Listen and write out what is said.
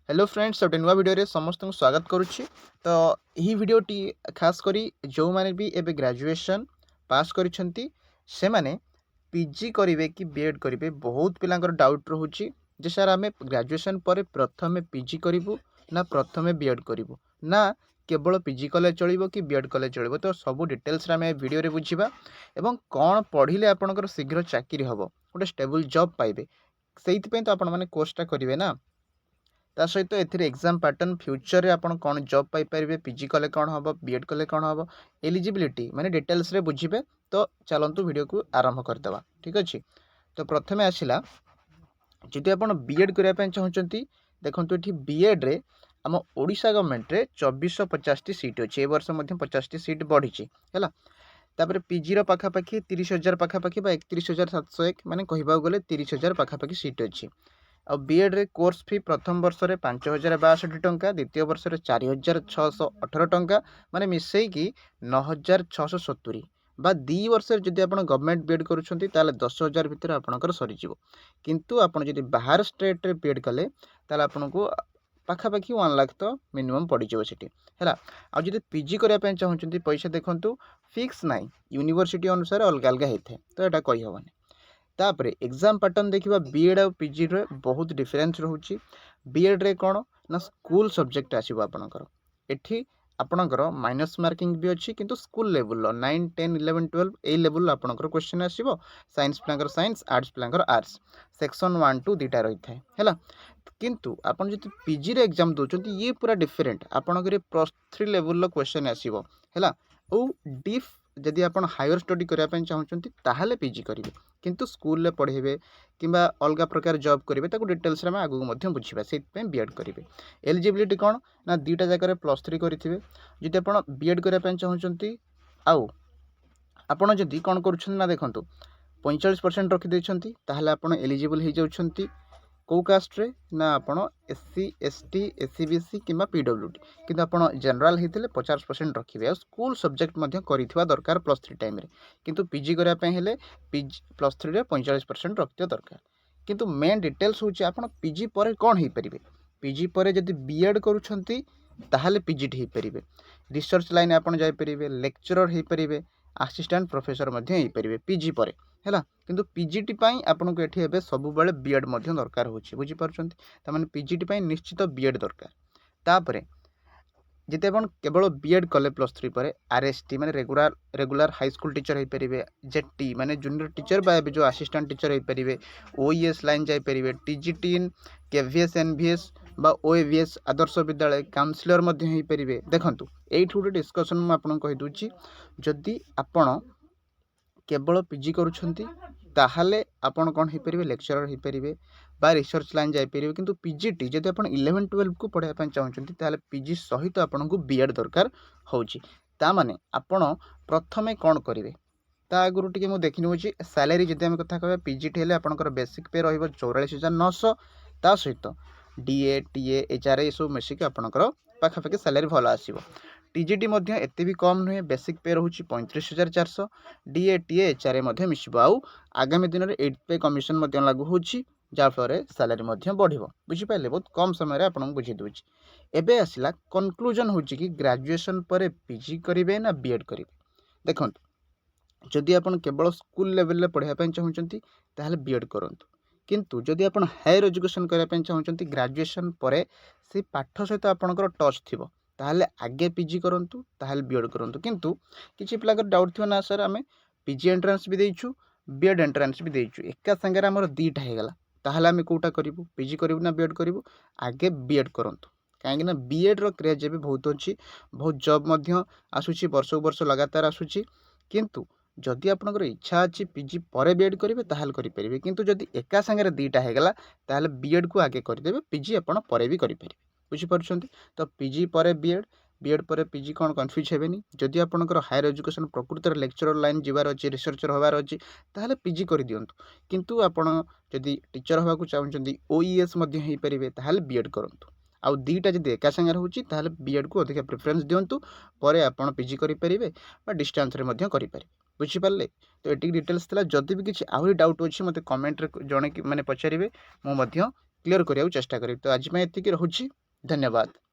Hello friends गोटे नुआ video समस्त को स्वागत करुच्ची। तो यही भिडियोटी खास करी जो माने भी एबे ग्रेजुएशन पास करिसेंती से माने पीजी करिवे कि बीएड करिवे बहुत पिलांकर डाउट रहउची जे सर आमे ग्रेजुएशन पर प्रथमे पीजी करिवु ना प्रथमे बीएड करिवु ना केवल पीजी कले चलिबो कि बीएड कले चलिबो। तो सब डिटेल्स रे आमे वीडियो रे बुझिबा एवं कोन पढिले आपनकर शीघ्र चाकरी हबो गोटे स्टेबल जॉब पाइबे सेहित पे तो आपण माने कोर्सटा करिवे ना। ता सहित एग्जाम पैटर्न फ्यूचर रे आपण कौन जॉब पाई परिबे पीजी कले कौन हम बीएड कले कौन हम एलिजिबिलिटी माने डिटेल्स रे बुझिबे। तो चलंतु वीडियो को आरंभ करदेवा ठीक अच्छे। तो प्रथमे आसिला जदि आप बीएड करने चाहते देखो ये बीएड रे आम ओडिशा गवर्नमेंट रे 2450 सीट अच्छी ए वर्ष 50 सीट बढ़ी है। तापर पीजी पाखापाखि 30,000 पाखापाखि 31,701 माने कहबा गले 30,000 पाखापाखि सीट अच्छी। आ बीएड रे कोर्स फी प्रथम वर्ष रे 5,062 टंका द्वितीय वर्ष रे 4,618 टंका माने मिसेकी 9,670 बा 2 वर्ष जदि आप गवर्नमेंट बीएड करुछंती ताले 10,000 भितर आपनकर सरी जीवो। किंतु आपण जदि बाहर स्टेट रे बीएड कले ताले आपनको पाखापाखि 1 लाख तो मिनिमम पड़ी जाव सेठी हैला। आ जदि पीजी करिया पे चाहउछंती पैसा देखंतु फिक्स नाही यूनिवर्सिटी अनुसार अलग अलग हेथे तो एटा कहि हबनी। तापर एग्जाम पैटर्न देखिबा बीएड और पीजी रे बहुत डिफरेंस रहउची। बीएड रे कोन ना स्कूल सब्जेक्ट आसीबो आपनकर एठी आपनकर माइनस मार्किंग भी अच्छी किंतु स्कूल लेवल 9 10 11 12 ए लेवल आपनकर क्वेश्चन आसीबो। साइंस पिलांकर साइंस आर्ट्स पिलांकर आर्ट्स सेक्शन 1 2 दुटा रही थाए हैला। किंतु आपन जति पीजी रे एग्जाम दोचंती ये पूरा डिफरेंट आपनकर +3 लेवल क्वेश्चन आसीबो हैला। ओ डीप जदि आपण हायर स्टडी करिया पे चाहउचंती ताहाले पीजी करिवे किंतु स्कूल रे पढ़ेबे किंबा अलग प्रकार जॉब करेंगे ताको डिटेल्स रे आगु मध्य बुझिबा से बीएड करेंगे। एलिजिबिलिटी कौन ना दुईटा जगह +3 करेंगे जदि आप बीएड करने चाहते आउ आपण जदि कौन कर देखो 45% रखिदे ताहले आपण एलिजिबल हो जाउछंती कौ कास्ट रे ना आपण एससी एसटी एससीबीसी किंबा पीडब्ल्यूडी किंतु आपण जनरल होते 50% रखिए और स्कूल सब्जेक्ट करिथिबा दरकार +3 टाइम रे किंतु पीजी करिया पे हेले पीजी +3 रे 45% रखियो दरकार। किंतु मेन डिटेल्स होची आपण पीजी पर कौन हो पारे पीजी पर जदि बीएड करूछंती ताहले पीजीटी हो पारे रिसर्च लाइन आपण जाई परिबे लेक्चरर हो पारे असिस्टेंट प्रोफेसर मध्य हो पारे पीजी पर हैला। किंतु पीजीटी पाई आपनको एठी एबे सब बेले बीएड मध्य दरकार होची बुझी पारछंती त माने पीजीटी पाई निश्चित बीएड दरकार। तापरे जते आपण केवल बीएड कले +3 पर आरएसटी माने रेगुलर हाई स्कूल टीचर हो पारे जेटी माने जूनियर टीचर बा जो असिस्टेंट टीचर हो पारे ओईएस लाइन जाई पारे टीजीटी केवीएस एनवीएस बा ओएवीएस आदर्श विद्यालय काउंसिलर मध्य हो पारे। देखंतु एठी गोटे डिस्कशन म आपन कहि दूची जदि आपण केवल पीजी करुछंती ताहले आपण कोन हे परिबे लेक्चरर हे परिबे बा रिसर्च लाइन जाई परिबे। किंतु पीजीटी जदि आपण 11 12 को पढाय पय चाहउछंती ताहले पीजी सहित आपण को बीएड दरकार होउची। ता माने आपण प्रथमे कोन करिवे ता गुरु टिके मु देखिनि होची सैलरी जदि हम कथा कहबा पीजीटी हेले आपनकर बेसिक पे रहइबो 44,900 ता सहित डीए टीए एचआरए सब मिसिक आपनकर पाखापाखि सैलरी भल आसीबो। टीजीटी मध्य एते भी कम नुहे बेसिक पे रहउची 35,400 डीए टीए एचआरए मध्य मिसिबो आउ आगामी दिन रे 8 पे कमिशन मध्य लागू होची जा फरे सैलरी मध्य बढ़िबो बुझी पाइले बहुत कम समय रे आपन बुझी दोची। एबे आसिला कंक्लूजन होची कि ग्रेजुएशन पर पीजी करिवे ना बीएड करिवे। देखंतु जदि आपण केवल स्कूल लेवल रे पढ़ाय पय चाहउचंती ताहले बीएड करंतु किंतु जदि आपण हायर एजुकेशन करिया पय चाहउचंती ग्रेजुएशन परे से पाठ सहित आपनकर टच थिबो ताहले आगे पीजी करंतु ताहले बीएड करंतु। किंतु किछि पिला डाउट थियो ना सर आमे पीजी एंट्रेंस भी देइछु बीएड एंट्रेंस भी देइछु एका संगे हमर दीटा हे गला ताहले आमे कोटा करिवु पीजी करिवु ना बीएड करिवु आगे बीएड करंतु काहेकि ना बीएड रो क्रेज भी बहुत अछि बहुत जॉब मध्य आसुछि वर्ष वर्ष लगातार आसुछि। किंतु जदि आपनकर इच्छा अछि पीजी परे बीएड करिवे ताहले करि परिबे किंतु जदि एका संगे दीटा हे गला ताहले बीएड को आगे करि देबे पीजी आपण परे भी करि परिबे बुझी पारुछंती। तो पीजी परे बीएड बीएड पर पीजी कौन कन्फ्यूज हेबेनी जदि आपनकर हायर एजुकेशन प्रकृत लेक्चरर लाइन जीवार अच्छी रिसर्चर होबार अच्छी ताहले पीजी कर दियंतु। किंतु आपण जदि टीचर होबा को चाहउछंती ओईएस मध्य हे परिबे ताहले बीएड करंतु आउ दीटा जदि एका संगे होची ताहले बीएड को अधिक प्रेफरेंस दियंतु परे आपण पीजी करि परिबे बा डिस्टेंस रे मध्य करि परिबे बुझी पारले। तो एटिक डिटेल्स थला जदि भी किछि आहुरी डाउट अछि मते कमेंट रे जणे कि माने पचारिबे मु मध्य କ୍ଲିୟର କରିବାକୁ ଚେଷ୍ଟା କରିବି। ତ ଆଜି ପାଇଁ ଏତିକି ରହୁଛି। ଧନ୍ୟବାଦ।